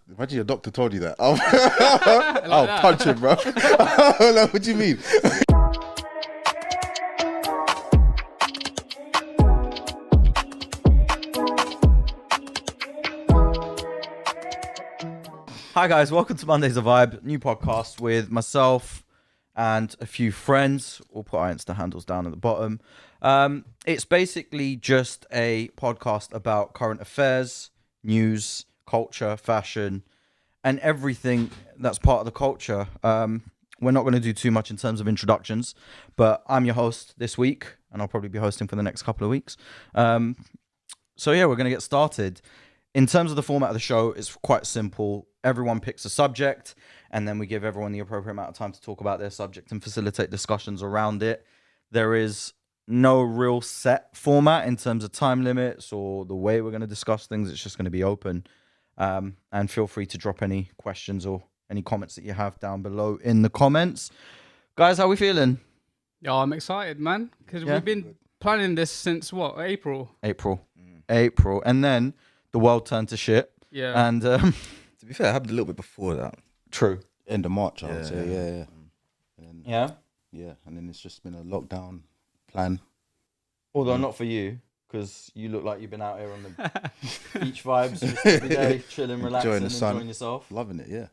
Imagine your doctor told you that. I'll punch him, bro. Like, what do you mean? Hi guys, welcome to Monday's a Vibe, new podcast with myself and a few friends. We'll put our Insta handles down at the bottom. It's basically just a podcast about current affairs, news, culture, fashion, and everything that's part of the culture. We're not going to do too much in terms of introductions, but I'm your host this week, and I'll probably be hosting for the next couple of weeks. So yeah, we're going to get started. In terms of the format of the show, it's quite simple. Everyone picks a subject, and then we give everyone the appropriate amount of time to talk about their subject and facilitate discussions around it. There is no real set format in terms of time limits or the way we're going to discuss things. It's just going to be open. And feel free to drop any questions or any comments that you have down below in the comments. Guys, how we feeling? Yeah, I'm excited, man, because we've been planning this since, what, April? April. And then the world turned to shit. Yeah. And to be fair, it happened a little bit before that. True. End of March, I would say. Yeah. And Yeah? Yeah, and then it's just been a lockdown plan. Although not for you, because you look like you've been out here on the beach vibes just every day, chilling, relaxing, enjoying yourself. Loving it, yeah.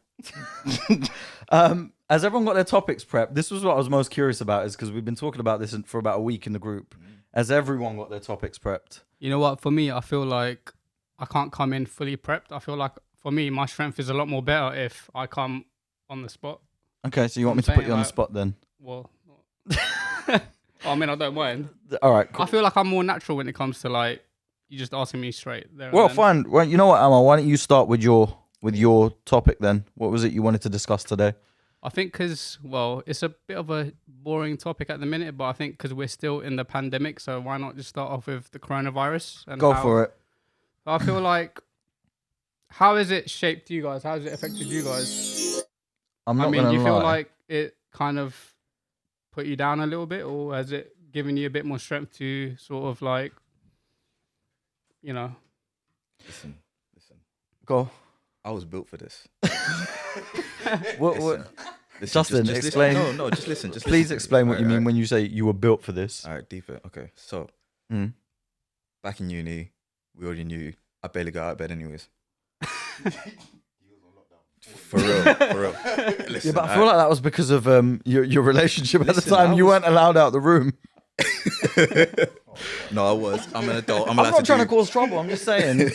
Has everyone got their topics prepped? This was what I was most curious about, is because we've been talking about this for about a week in the group. Has everyone got their topics prepped? You know what? For me, I feel like I can't come in fully prepped. I feel like, for me, my strength is a lot more better if I come on the spot. Okay, so you want me to put you on the spot then? Well, I mean, I don't mind. All right, cool. I feel like I'm more natural when it comes to, like, you just asking me straight there. Well, fine. Well, you know what, Amar? Why don't you start with your topic then? What was it you wanted to discuss today? I think because, well, it's a bit of a boring topic at the minute, but I think because we're still in the pandemic, so why not just start off with the coronavirus? And Go for it. I feel like, how has it shaped you guys? How has it affected you guys? I'm not do you lie. feel like it kind of put you down a little bit, or has it given you a bit more strength to sort of like, you know? Listen. Go. I was built for this. What? Listen, Justin, just explain. Listen. No, just listen. Please explain what you mean when you say you were built for this. All right, deeper. Okay, so back in uni, we already knew I barely got out of bed anyways. For real. Listen, Yeah, but I feel like that was because of your relationship at the time. You weren't allowed out the room. No, I was. I'm an adult. I'm not trying to cause trouble. I'm just saying.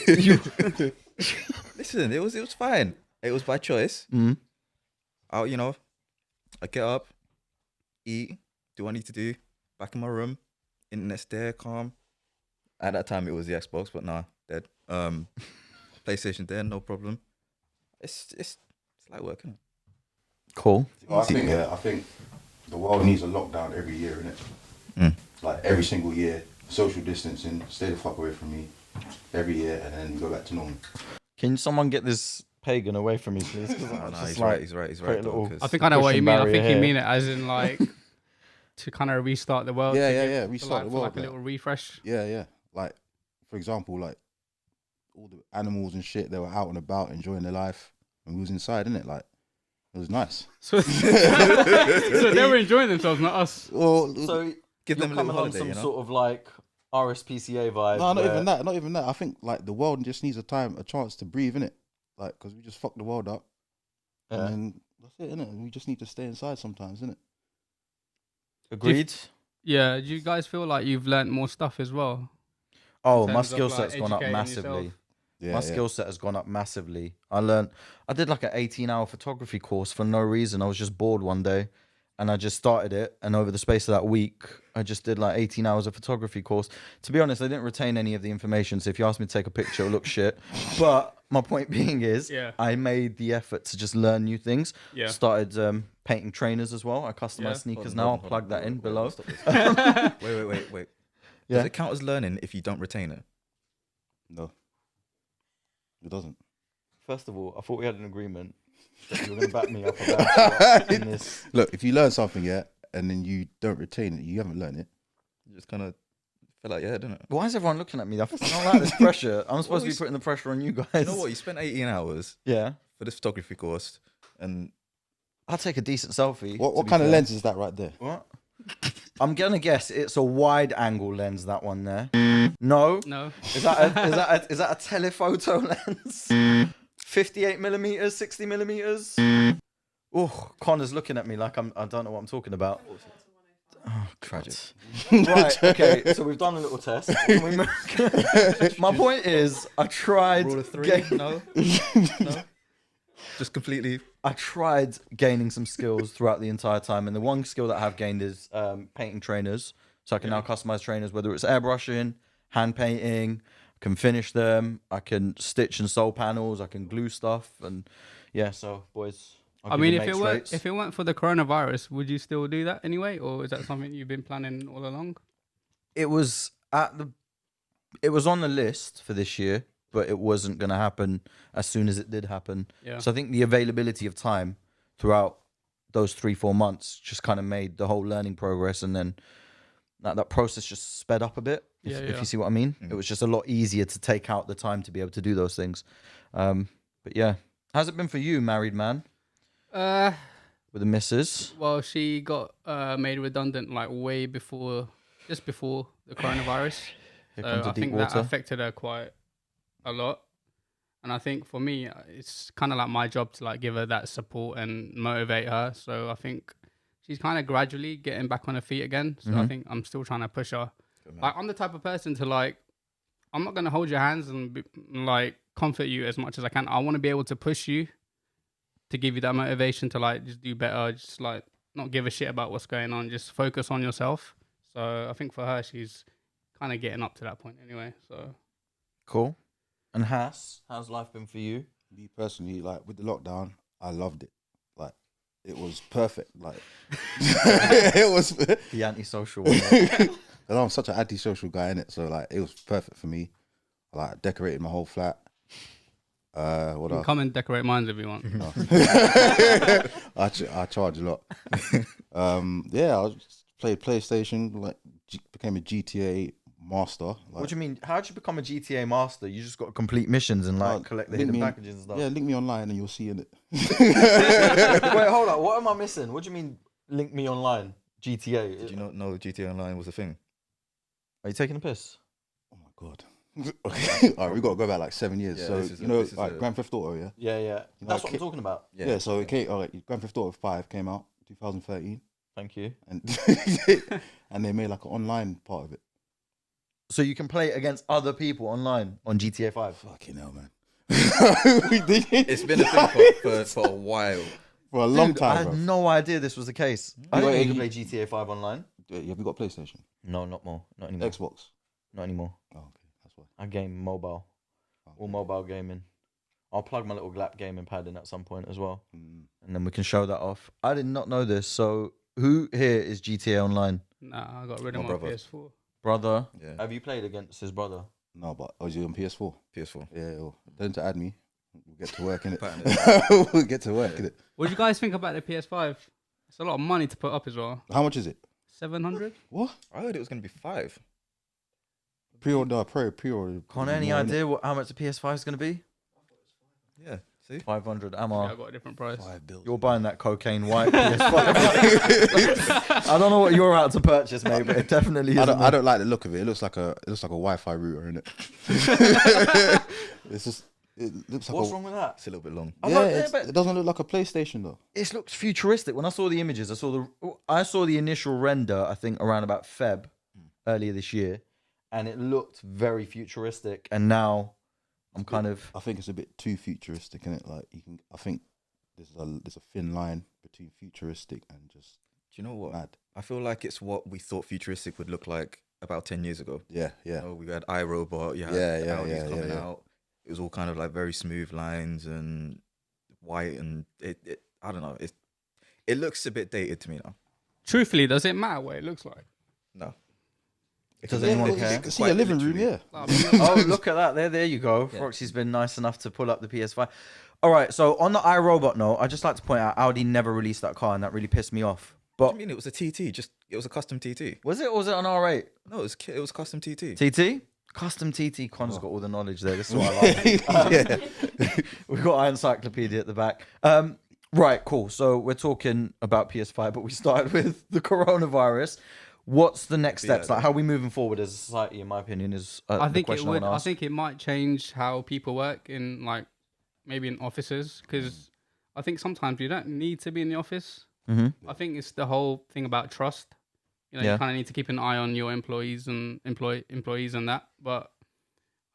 Listen, it was fine. It was by choice. I get up, eat, do what I need to do, back in my room, internet's there, calm. At that time, it was the Xbox, but nah, dead. PlayStation there, no problem. It's like working. Cool. I think the world needs a lockdown every year, innit? Like every single year, social distancing, stay the fuck away from me every year, and then go back to normal. Can someone get this pagan away from me, please? He's right. He's right. I think I know what you mean. I think you here. mean it as in like to kind of restart the world. Yeah. Restart the world. Like a little refresh. Yeah. Like, for example, like all the animals and shit, they were out and about enjoying their life, and we was inside, innit? Like, it was nice. So they were enjoying themselves, not us. Well, So Give them a little holiday, some you know? sort of like RSPCA vibe. no, not even that. I think like the world just needs a chance to breathe, innit? Like, because we just fucked the world up, and then that's it, innit? We just need to stay inside sometimes, innit? Agreed. Yeah. Do you guys feel like you've learnt more stuff as well? Oh, in my terms of, skill like, set's gone up educating massively. yourself? Yeah, My skill set has gone up massively. I did like an 18-hour photography course for no reason. I was just bored one day and I just started it. And over the space of that week, I just did like 18 hours of photography course. To be honest, I didn't retain any of the information. So if you ask me to take a picture, it'll look shit. But my point being is I made the effort to just learn new things. Yeah. Started painting trainers as well. I customize sneakers now. I'll plug that in below. Wait. Yeah. Does it count as learning if you don't retain it? No, it doesn't. First of all, I thought we had an agreement that you were going to back me up about in this. Look, if you learn something, and then you don't retain it, you haven't learned it. You just kind of feel like, didn't it? Why is everyone looking at me? I don't like this pressure. I'm supposed to be putting the pressure on you guys. You know what? You spent 18 hours. Yeah. for this photography course, and I'll take a decent selfie. What be kind of fair. lens is that right there? What? I'm gonna guess it's a wide angle lens. That one there. No. No. Is that a telephoto lens? 58 millimeters, 60 millimeters. Oh, Connor's looking at me like I don't know what I'm talking about. Oh, tragic. Right. Okay. So we've done a little test. Can we move? My point is, I tried. Rule of three? No. No. Just completely. I tried gaining some skills throughout the entire time, and the one skill that I have gained is painting trainers. So I can now customize trainers, whether it's airbrushing, hand painting. I can finish them. I can stitch and sew panels. I can glue stuff, and yeah. So boys, I mean, if it weren't for the coronavirus, would you still do that anyway, or is that something you've been planning all along? it was on the list for this year, but it wasn't going to happen as soon as it did happen. Yeah. So I think the availability of time throughout those 3-4 months just kind of made the whole learning progress, and then that process just sped up a bit. If you see what I mean, it was just a lot easier to take out the time to be able to do those things. But yeah, how's it been for you, married man? With the missus? Well, she got made redundant like just before the coronavirus. Here So comes the I deep think water. that affected her quite a lot. And I think for me, it's kind of like my job to like give her that support and motivate her. So I think she's kind of gradually getting back on her feet again. So I think I'm still trying to push her. Like, I'm the type of person to like, I'm not going to hold your hands and like comfort you as much as I can. I want to be able to push you to give you that motivation to like just do better, just like not give a shit about what's going on, just focus on yourself. So I think for her, she's kind of getting up to that point anyway. So Cool. And how's life been for you? Me personally, like with the lockdown, I loved it. Like it was perfect. Like it was. The antisocial one. And I'm such an antisocial guy in it, so like it was perfect for me. I like decorated my whole flat. What you can else? come and decorate mine if you want. I charge a lot. Yeah, I just played PlayStation. Like became a GTA master. Like, What do you mean? How'd you become a GTA master? You just got to complete missions and like collect the link hidden me in- packages and stuff. Yeah, link me online and you'll see in it. Wait, hold on. What am I missing? What do you mean? Link me online. GTA. Did you not know GTA Online was a thing? Are you taking a piss? Oh my god. Okay. All right, we got to go back like 7 years. Yeah, so this is you know, this is like Grand Theft Auto, yeah. Yeah, yeah. know, That's what I'm ki- talking about. Yeah. So it came. All right, Grand Theft Auto 5 came out 2013, Thank you. and and they made like an online part of it. So you can play against other people online on GTA 5. Fucking hell, man. It's been a thing for a while. For a long Dude, I time, had bro. no idea this was the case. I didn't know Wait, you could you- play GTA 5 online. Have you got PlayStation? No, not more. Not anymore. Xbox? Not anymore. Oh, okay, that's why. I game mobile. All mobile gaming. I'll plug my little Glap gaming pad in at some point as well. Mm. And then we can show that off. I did not know this. So who here is GTA Online? Nah, I got rid of My my brother. PS4. Brother? Yeah. Have you played against his brother? No, but was you on PS4? PS4. Yeah, well, don't to add me. We'll get to work in it. Pattern We'll get to work in it. What do you guys think about the PS5? It's a lot of money to put up as well. How much is it? 700? What? I heard it was going to be 5. Pre-order, pre-order. Con, any more, innit? idea how much the PS5 is going to be? Yeah. See? 500 Yeah, I Amar. got a different price. You're buying that cocaine white PS5. I don't know what you're out to purchase, mate, but it definitely is. I don't like the look of it. It looks like a Wi-Fi router, innit? It's just it looks like What's wrong with that? It's a little bit long. I'm Yeah, like, it doesn't look like a PlayStation though. It looks futuristic. When I saw the images, I saw the initial render, I think around about Feb earlier this year, and it looked very futuristic. And now I'm kind of I think it's a bit too futuristic, innit? Like I think there's a thin line between futuristic and just Do you know what? mad. I feel like it's what we thought futuristic would look like about 10 years ago. Yeah, yeah. You know, we had iRobot, you had Yeah, the yeah, Audis yeah, coming yeah. out. It was all kind of like very smooth lines and white, and it I don't know. It looks a bit dated to me now. Truthfully, does it matter what it looks like? No. Does anyone care? You can see a living room, yeah. Oh, look at that. There you go. Yeah. Froxy's been nice enough to pull up the PS5. All right, so on the iRobot note, I'd just like to point out Audi never released that car, and that really pissed me off. What But do you mean it was a TT? It was a custom TT. was it, or was it an R8? No, it was custom TT. TT? Custom TT Con's got all the knowledge there. This is what I like. We've got our encyclopedia at the back. Right, cool. So we're talking about PS5, but we started with the coronavirus. What's the next steps? Like, how are we moving forward as a society? In my opinion, is I the think it question would. I want I to ask. think it might change how people work in like maybe in offices because I think sometimes you don't need to be in the office. I think it's the whole thing about trust. You know, Yeah. you kind of need to keep an eye on your employees and employees and that. But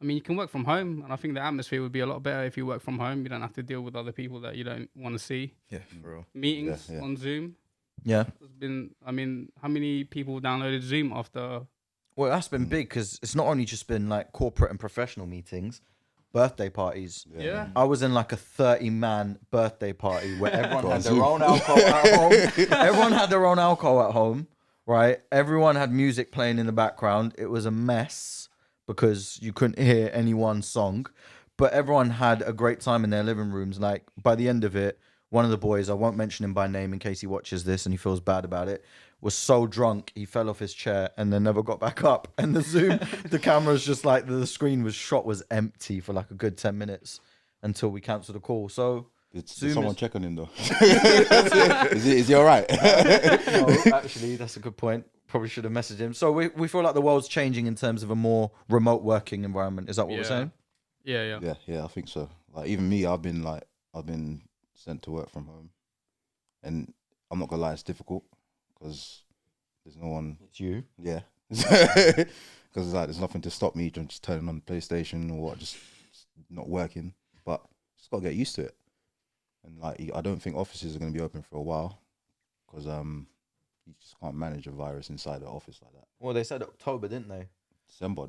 I mean, you can work from home, and I think the atmosphere would be a lot better if you work from home. You don't have to deal with other people that you don't want to see. Yeah, for real. Meetings Yeah, yeah. on Zoom. Yeah. There's been, I mean, how many people downloaded Zoom after? Well, that's been big because it's not only just been like corporate and professional meetings, birthday parties. Yeah. I was in like a 30-man birthday party where everyone had their Zoom. own alcohol at home. Everyone had their own alcohol at home, right? Everyone had music playing in the background. It was a mess because you couldn't hear any one song, but everyone had a great time in their living rooms. Like by the end of it, one of the boys, I won't mention him by name in case he watches this and he feels bad about it, was so drunk he fell off his chair and then never got back up. And the Zoom, the camera's just like the screen was empty for like a good 10 minutes until we cancelled the call. So Did Zoom someone is- check on him though? is he all right? no, actually, that's a good point. Probably should have messaged him. So we feel like the world's changing in terms of a more remote working environment. Is that what we're saying? Yeah. Yeah, I think so. Like even me, I've been sent to work from home, and I'm not gonna lie, it's difficult because there's no one. It's you. Yeah, because like there's nothing to stop me from just turning on the PlayStation or what, just not working. But just gotta get used to it. And like I don't think offices are gonna be open for a while because you just can't manage a virus inside the office like that. Well, they said October, didn't they? December,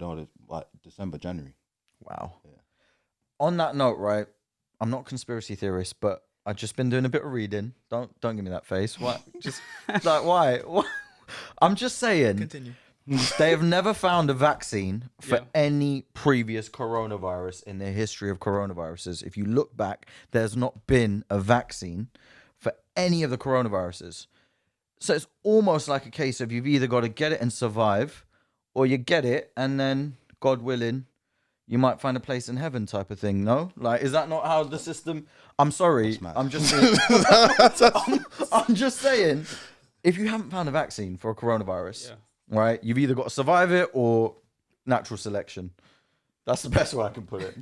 January. Wow. Yeah. On that note, right, I'm not a conspiracy theorist, but I've just been doing a bit of reading. Don't give me that face. What? Just like why? What? I'm just saying Continue. they have never found a vaccine for Yeah. any previous coronavirus in the history of coronaviruses. If you look back, there's not been a vaccine for any of the coronaviruses. So it's almost like a case of you've either got to get it and survive, or you get it and then, God willing, you might find a place in heaven type of thing. No, like, is that not how the system? I'm sorry, That's mad. I'm just saying, I'm just saying, if you haven't found a vaccine for a coronavirus, right, you've either got to survive it or natural selection. That's the best way I can put it.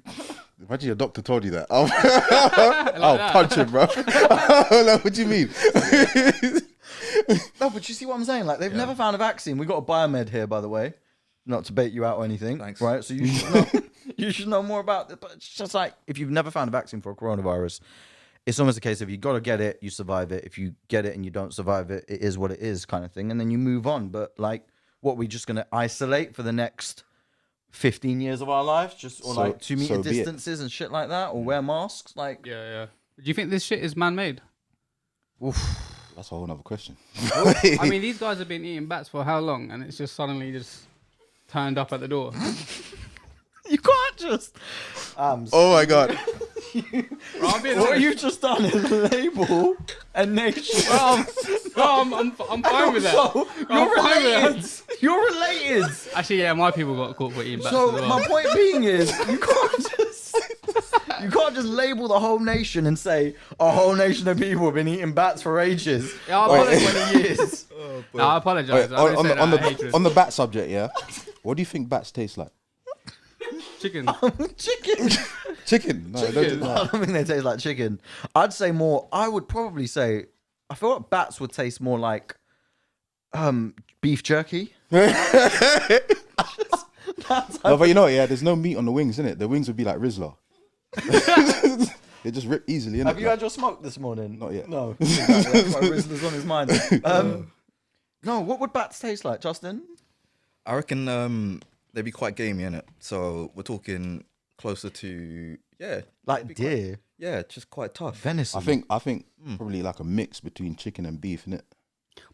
Imagine your doctor told you that. I'll punch him, bro. Like, what do you mean? No, but you see what I'm saying? Like, they've never found a vaccine. We got a biomed here, by the way. Not to bait you out or anything. Thanks. Right? So you should know, you should know more about it. But it's just like, if you've never found a vaccine for a coronavirus, it's almost a case of you got to get it, you survive it. If you get it and you don't survive it, it is what it is kind of thing. And then you move on. But like, what, we just going to isolate for the next 15 years of our lives? Just, or So- like 2 meter so be it. distances and shit like that? Or wear masks? Like, Yeah. Do you think this shit is man-made? That's a whole nother question. I mean, these guys have been eating bats for how long, and it's just suddenly just turned up at the door. you can't just... Oh my god. What you've just done is label a nation. I'm fine with that. So, you're fine with related. You're related. Actually, yeah, my people got caught for eating bats So as well. my point being is, you can't just label the whole nation and say a whole nation of people have been eating bats for ages. Yeah, I apologize. 20 years. No, I apologize. Wait, I didn't say that. on I hate this. the bat subject, yeah. What do you think bats taste like? Chicken. Chicken. Chicken. No, I don't think they taste like chicken. I'd say more. I would probably say. I feel like bats would taste more like beef jerky. No, but you know what, yeah, there's no meat on the wings, innit? The wings would be like Rizla. They just rip easily, innit? Have you had your smoke this morning? Not yet. No. Exactly. That's why Rizzler's on his mind. No, what would bats taste like, Justin? I reckon they'd be quite gamey, innit? So we're talking closer to Like deer, just quite tough. venison. I think probably like a mix between chicken and beef, innit?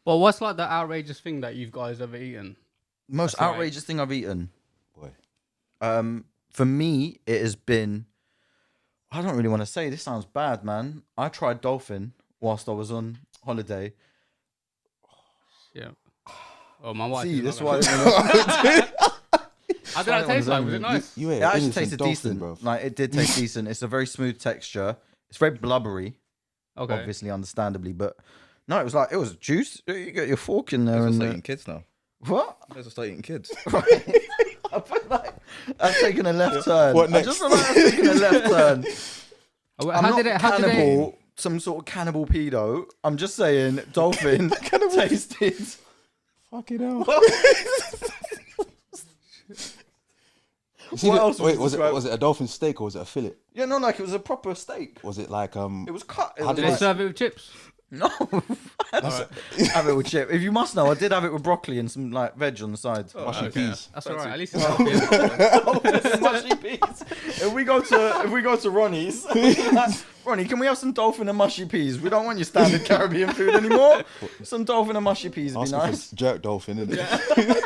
Well, what's like the outrageous thing that you guys ever eaten? Most That's all right. outrageous thing I've eaten. Boy. For me, it has been. I don't really want to say. This sounds bad, man. I tried dolphin whilst I was on holiday. Yeah. Oh, my wife. See, is that's not why. gonna- How did that taste like? Was it nice? You ate It actually innocent tasted dolphin, decent. bro. Like it did taste decent. It's a very smooth texture. It's very blubbery, Okay. obviously, understandably, but no, it was juice. You got your fork in there Guys will and start eating kids now. what? You guys will start eating kids. Right. I feel like I've taken a left turn. What I just feel like I've taken a left turn. I'm How not did it? cannibal, some sort of cannibal pedo. I'm just saying, dolphin tasted. Fucking hell. What else Wait, was was it a dolphin steak or was it a fillet? Yeah, no, like it was a proper steak. Was it like It was cut. It How was did Did they like- serve it with chips? No, have it with chip. If you must know, I did have it with broccoli and some like veg on the side. mushy peas? That's alright. At least it's healthy. Mushy peas. If we go to Ronnie's, Ronnie, can we have some dolphin and mushy peas? We don't want your standard Caribbean food anymore. Some dolphin and mushy peas would be Asking nice. for jerk dolphin, isn't it?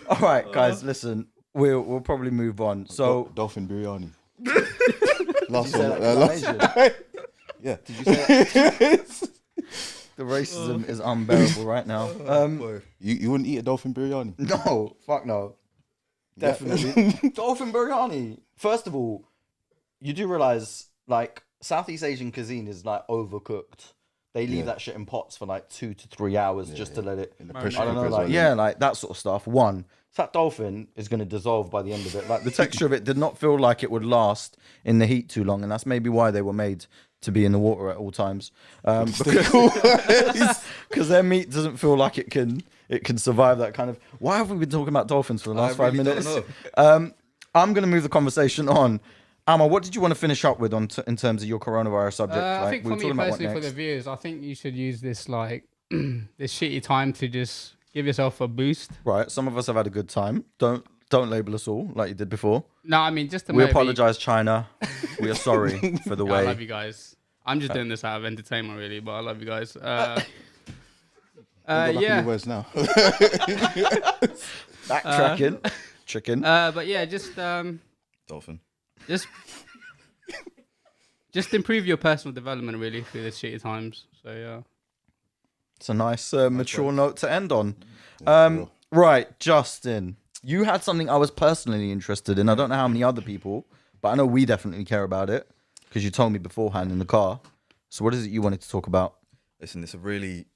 All right, guys, listen. We'll probably move on. So dolphin biryani. Last say one. that Last, Malaysian? yeah. Did you say that? The racism is unbearable right now. You wouldn't eat a dolphin biryani? No, fuck no. Definitely. Dolphin biryani. First of all, you do realize like Southeast Asian cuisine is like overcooked. They leave that shit in pots for like 2 to 3 hours just to let it. In the pressure I don't know, cooker as like well, like that sort of stuff. One, that dolphin is going to dissolve by the end of it. Like the texture of it did not feel like it would last in the heat too long, and that's maybe why they were made to be in the water at all times. Because their meat doesn't feel like it can survive that kind of. Why have we been talking about dolphins for the last 5 minutes? I'm going to move the conversation on. Amar, what did you want to finish up with in terms of your coronavirus subject? I think we were for me talking about what personally, for the next. viewers, I think you should use this like this shitty time to just give yourself a boost. Right, some of us have had a good time. Don't label us all like you did before. No, I mean just to We maybe, apologize, China. We are sorry for the I way. love you guys. I'm just doing this out of entertainment, really, but I love you guys. Yeah. Words now. Backtracking. Chicken. but yeah, just Dolphin. just improve your personal development really through the shitty times. So yeah. It's a nice mature note to end on. real. Right, Justin, you had something I was personally interested in. I don't know how many other people, but I know we definitely care about it because you told me beforehand in the car. So what is it you wanted to talk about? Listen, it's a really,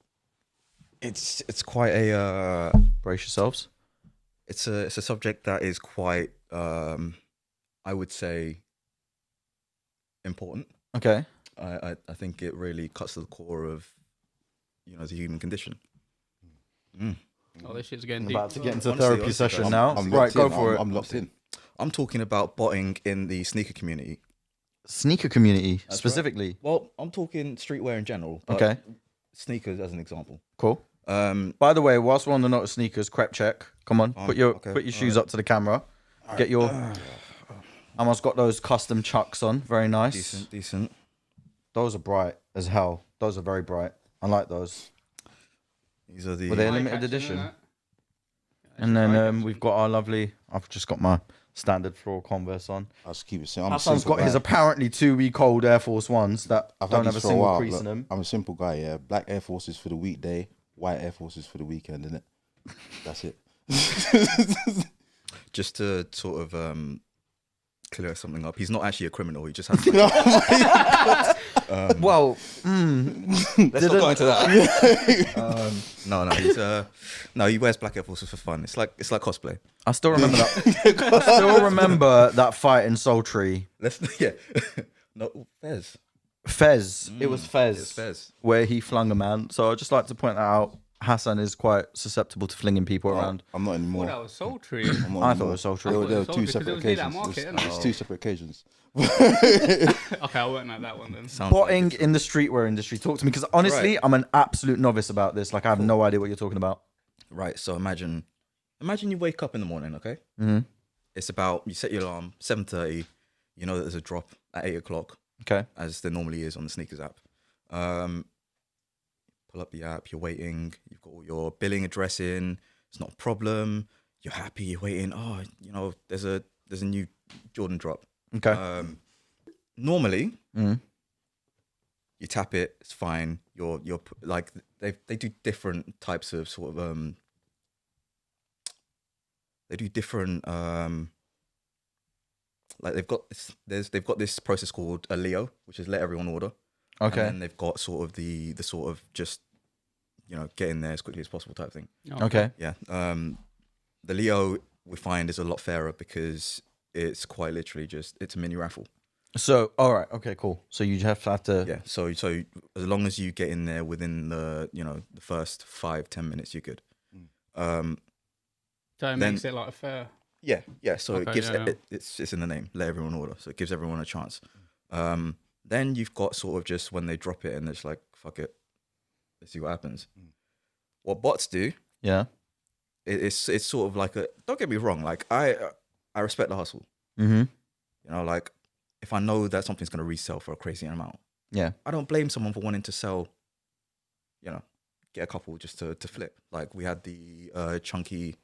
it's quite a, Brace yourselves. it's a subject that is quite, I would say, important. Okay. I think it really cuts to the core of, the human condition. Oh, this shit's getting I'm deep. about to get into a Honestly, therapy honestly, session guys, now. I'm Right, locked go in. for it. I'm locked in. I'm talking about botting in the sneaker community. Sneaker community, That's specifically. Well, I'm talking streetwear in general. But Okay. Sneakers as an example. Cool. Um, By the way, whilst we're on the note of sneakers, crep check. Come on, put your okay, shoes up to the camera. Get your. Amar's got those custom chucks on. Very nice. decent. Those are bright as hell. Those are very bright. I like those. These are the. Were they Eye limited catching, edition? innit? And then we've got our lovely. I've just got my standard floor Converse on. I'll just keep it simple. I'm a Hassan's simple got his guy. apparently 2-week old Air Force Ones that I've don't had have a these for single while. crease Look, in them. I'm a simple guy, yeah. Black Air Forces for the weekday, white Air Forces for the weekend, innit? That's it. Just to sort of clear something up. He's not actually a criminal. He just has. Well, Let's not go into that. No. He's he wears black Air Forces for fun. It's like cosplay. I still remember that. I still remember that fight in Sultry. No, Fez. Fez. It was Fez. It's Fez. Where he flung a man. So I'd just like to point that out. Hassan is quite susceptible to flinging people around. I'm not Oh, anymore. that was sultry. I'm not I anymore. thought it was sultry. There were Sultry two because separate it was near that occasions. market, It innit? was two separate occasions. Okay, I won't know that one then. Sounds like Botting it's- in the streetwear industry. Talk to me because honestly, Right. I'm an absolute novice about this. Like I have no idea what you're talking about. Right. So imagine you wake up in the morning. Okay. Mm-hmm. It's about you set your alarm 7:30. You know that there's a drop at 8 o'clock, Okay. as there normally is on the sneakers app. Pull up the app. You're waiting. You've got all your billing address in. It's not a problem. You're happy. You're waiting. Oh, there's a new Jordan drop. Okay. Normally, Mhm. you tap it. It's fine. You're like they do different types of sort of they do different like they've got this process called a Leo, which is let everyone order. Okay. And then they've got sort of the sort of just, get in there as quickly as possible type thing. Okay. Yeah. The Leo we find is a lot fairer because it's quite literally it's a mini raffle. So, all right. Okay, cool. So you have to. Yeah. So as long as you get in there within the the first 5-10 minutes, you're good. So it makes it like fair. Yeah. So Okay, it gives yeah. it's in the name. Let everyone order. So it gives everyone a chance. Then you've got sort of just when they drop it and it's like fuck it, let's see what happens. What bots do? Yeah. It's sort of like don't get me wrong, like I respect the hustle. Mm-hmm. Like if I know that something's going to resell for a crazy amount, Yeah. I don't blame someone for wanting to sell, get a couple just to flip. Like we had the chunky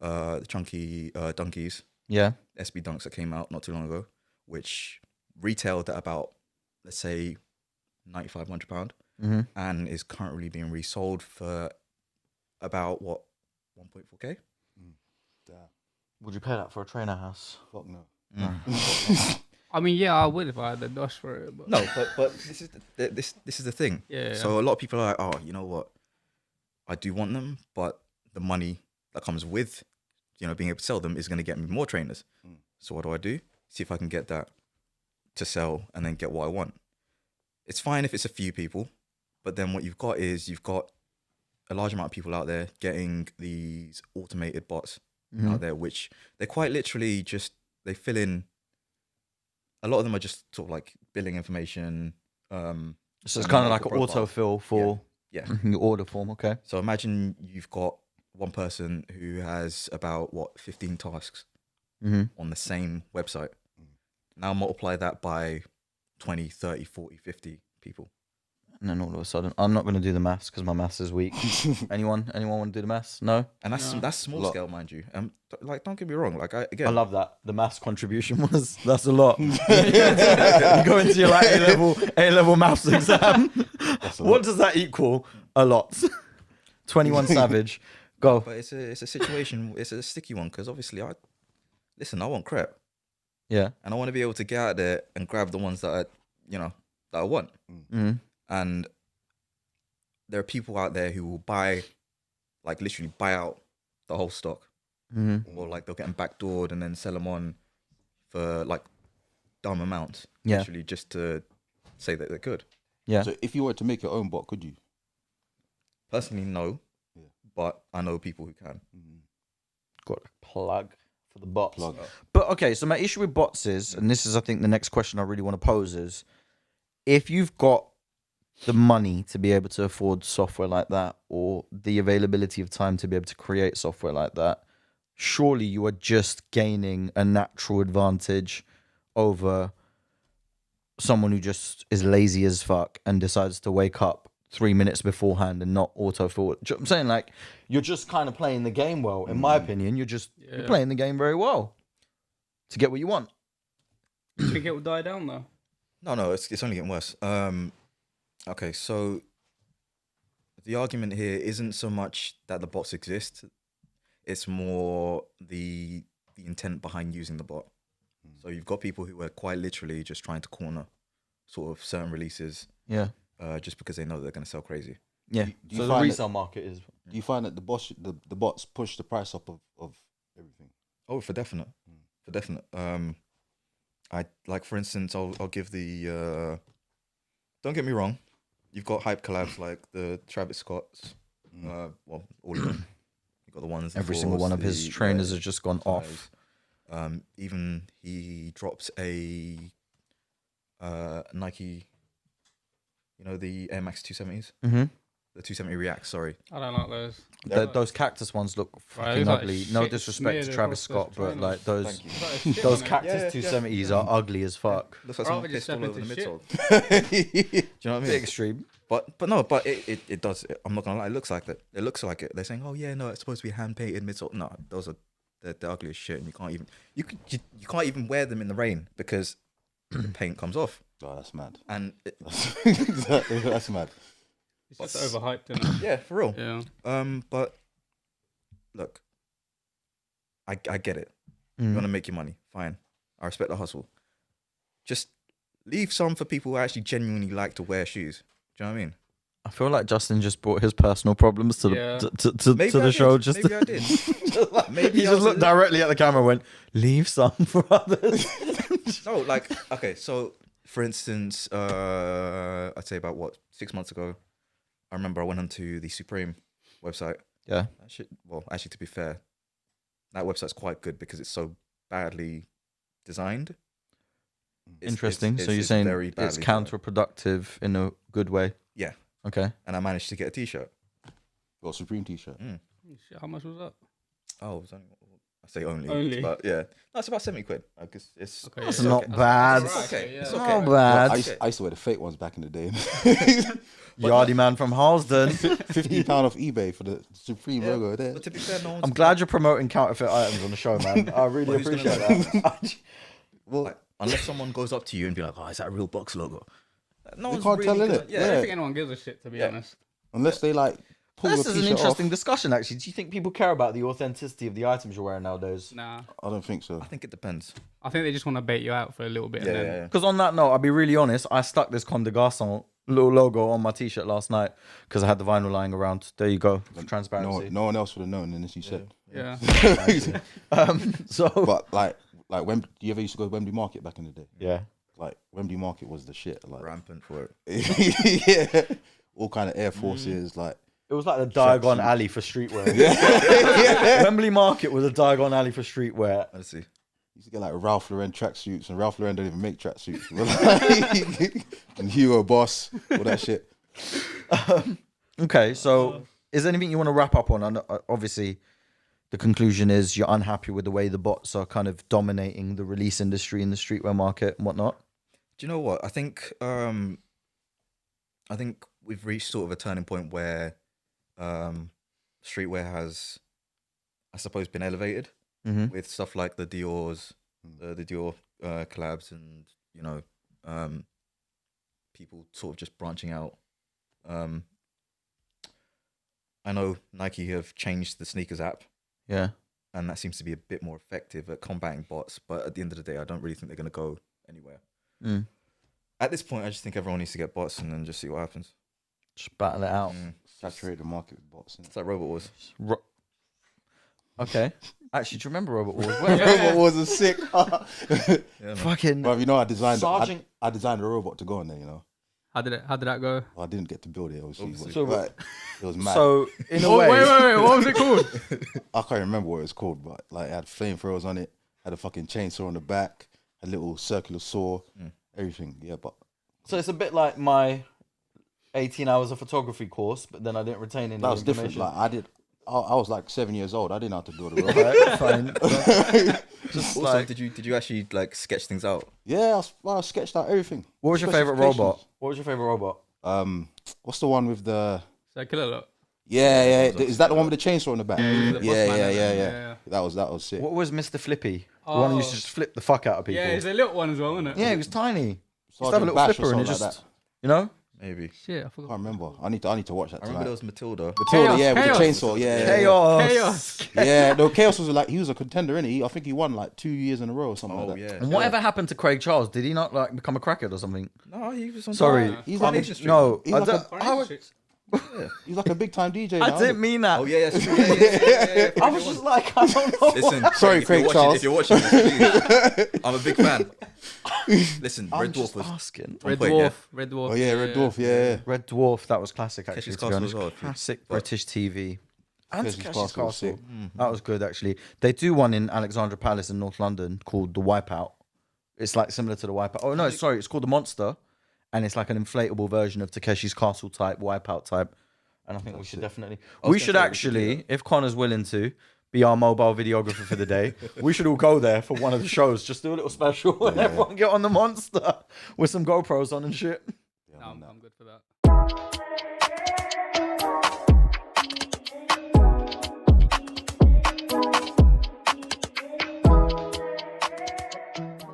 donkeys, Yeah. SB dunks that came out not too long ago, which retailed at about, let's say, £9,500, Mm-hmm. and is currently being resold for about what, 1.4k. Damn. Would you pay that for a trainer house? Fuck no. I mean, yeah, I would if I had the dosh for it. But No, but this is the thing. Yeah. So a lot of people are like, oh, you know what? I do want them, but the money that comes with, being able to sell them is going to get me more trainers. So what do? See if I can get that to sell and then get what I want. It's fine if it's a few people, but then what you've got is a large amount of people out there getting these automated bots out there, which they're quite literally just, they fill in. A lot of them are just sort of like billing information. So it's and kind of like an profile. autofill for Yeah. your order form. Okay. So imagine you've got one person who has about 15 tasks on the same website. Now multiply that by 20, 30, 40, 50 people. And then all of a sudden, I'm not going to do the maths because my maths is weak. Anyone want to do the maths? No. And that's small scale, mind you. Like, don't get me wrong. Like, I love that. The maths contribution that's a lot. You go into your like A-level maths exam. What does that equal? A lot. 21 Savage. Go. But it's a situation. It's a sticky one because obviously I want crap. Yeah. And I want to be able to get out there and grab the ones that I want. And there are people out there who will literally buy out the whole stock, or like they'll get them backdoored and then sell them on for like dumb amounts, literally just to say that they're good. Yeah. So if you were to make your own bot, could you? Personally, no, but I know people who can. Got a plug for the bots. Plug. But okay, so my issue with bots is, and this is I think the next question I really want to pose is, if you've got the money to be able to afford software like that, or the availability of time to be able to create software like that, surely you are just gaining a natural advantage over someone who just is lazy as fuck and decides to wake up 3 minutes beforehand and not auto-fill. I'm saying, like, you're just kind of playing the game well. In my opinion, you're playing the game very well to get what you want. You think it will die down though? No, it's only getting worse. Okay, so the argument here isn't so much that the bots exist; it's more the intent behind using the bot. So you've got people who are quite literally just trying to corner sort of certain releases, just because they know they're going to sell crazy. Yeah. Do you So the find resale market is. Do you find that the bots push the price up of everything? Oh, for definite, for definite. I like, for instance, I'll give the. Don't get me wrong, you've got hype collabs like the Travis Scott's. Well, all of them. You've got the ones. Every single one of his trainers has just gone off. Even he drops a Nike. The Air Max 270s. The 270 React. Sorry. I don't like those. Those cactus ones look fucking like ugly. No shit disrespect to smeared Travis across Scott, the but like those Those cactus 270s are ugly as fuck. Looks like Rather someone just pissed all step over the into midsole. Do you know what I mean? Bit extreme. But no, but it does. I'm not gonna lie. It looks like that. It looks like it. They're saying, oh yeah, no, it's supposed to be hand painted midsole. No, those are they're ugly as shit, and you can't even wear them in the rain because the paint comes off. Oh, that's mad. And That's mad. It's just overhyped, isn't it? yeah, for real. Yeah. But look, I get it. You want to make your money, fine. I respect the hustle. Just leave some for people who actually genuinely like to wear shoes. Do you know what I mean? I feel like Justin just brought his personal problems to Yeah. the show. Just Maybe I did. Maybe he I just was looked directly at the camera and went, "Leave some for others." No, like, okay, so for instance, I'd say about 6 months ago, I remember I went onto the Supreme website. Yeah. Actually, to be fair, that website's quite good because it's so badly designed. Interesting. So you're it's saying very it's badly designed. counterproductive in a good way? Yeah. Okay. And I managed to get a T-shirt. Got a Supreme T-shirt. Shit, how much was that? Oh, it was only, I say only, Only? but yeah, no, it's about 70 quid. Like it's Okay, That's yeah. not Okay. bad. That's okay. yeah. It's Not okay. bad. I used to wear the fake ones back in the day. Yardy man from Harlesden. £50 off eBay for the Supreme logo there. But to be fair, no one's I'm glad you're promoting counterfeit items on the show, man. I really Well, who's gonna appreciate that. Well, like, unless someone goes up to you and be like, "Oh, is that a real box logo?" No You one's can't really tell, gonna, innit? Yeah, I don't Yeah. think anyone gives a shit, to be Yeah. honest. unless they like pull This your is an T-shirt interesting off. discussion, actually. Do you think people care about the authenticity of the items you're wearing nowadays? Nah. I don't think so. I think it depends. I think they just want to bait you out for a little bit. Yeah, and yeah, then, yeah. Because on that note, I'll be really honest. I stuck this Comme des Garçons little logo on my T-shirt last night because I had the vinyl lying around. There you go, for transparency. No one else would have known unless you said. Yeah. So But like you ever used to go to Wembley Market back in the day? yeah, Like Wembley Market was the shit. Like Rampant for it. yeah, all kind of Air Forces. Like it was like the Diagon Alley for streetwear. Yeah. Wembley Market was a Diagon Alley for streetwear. Let's see. you used to get like Ralph Lauren tracksuits, and Ralph Lauren don't even make tracksuits. Like, and Hugo Boss, all that shit. Okay, so is there anything you want to wrap up on? And obviously, the conclusion is you're unhappy with the way the bots are kind of dominating the release industry in the streetwear market and whatnot. Do you know what? I think we've reached sort of a turning point where streetwear has, I suppose, been elevated with stuff like the Dior's, the Dior collabs, and people sort of just branching out. I know Nike have changed the sneakers app, Yeah. and that seems to be a bit more effective at combating bots. But at the end of the day, I don't really think they're going to go anywhere. At this point, I just think everyone needs to get bots and then just see what happens. Just battle it out. Saturate the market with bots. It's like Robot Wars. Okay. Actually, do you remember Robert Wars? Robot was a sick. Yeah, man. Fucking Well, you know, I designed Sergeant- I designed a robot to go on there. You know, How did that go? I didn't get to build it. Obviously, So- but it was mad. So in a Oh, way, wait. What was it called? I can't remember what it was called, but like it had flamethrowers on it, had a fucking chainsaw on the back, a little circular saw, everything. Yeah, but so it's a bit like my 18 hours of photography course, but then I didn't retain any that was different. information. Like I was like 7 years old. I didn't know how to build a robot. Right, fine. Just Also, like, did you actually like sketch things out? Yeah, I sketched out everything. what was your favorite robot? Specifications. What was your favorite robot? What's the one with the? Circular look. Yeah. Is that the one with the chainsaw on the back? the boss man, Yeah. That was sick. What was Mr. Flippy? The one who used to just flip the fuck out of people. Yeah, it's a little one as well, isn't it? Yeah, he was tiny. He used to have a Sergeant little Bash or flipper and it something just, like you know? Maybe. Shit, I I forgot. can't remember. I need to watch that I tonight. remember there was Matilda. Matilda, yeah, with Chaos. the chainsaw, yeah. Chaos. Yeah, no, Chaos was like he was a contender, innit? I think he won like 2 years in a row or something Oh like that. yeah. And whatever happened to Craig Charles? Did he not like become a crackhead or something? No, he was on. Sorry. He's Coronation like, Street. No, He's I like don't- a- I was- he's like a big time DJ now. I didn't innit? mean that. Oh yeah, that's true. Yeah. I was just like, I don't know. Listen, Sorry, if Craig you're watching- Charles. If you're watching this, please. I'm a big fan. Listen, I'm Red Dwarf just was asking. Red point, Dwarf. Red Dwarf. Oh yeah, Red Dwarf, yeah. Red Dwarf, that was classic actually. Cash's To be Castle honest. as well, if you- Classic but- British TV. And Cash's Cash's Castle was sick. That was good actually. They do one in Alexandra Palace in North London called the Wipeout. It's like similar to the Wipeout. Oh no, sorry, it's called the Monster, and it's like an inflatable version of Takeshi's Castle type, Wipeout type. And I think we should definitely, we should actually, if Connor's willing to, be our mobile videographer for the day. We should all go there for one of the shows. Just do a little special and everyone get on the Monster with some GoPros on and shit. I'm good for that.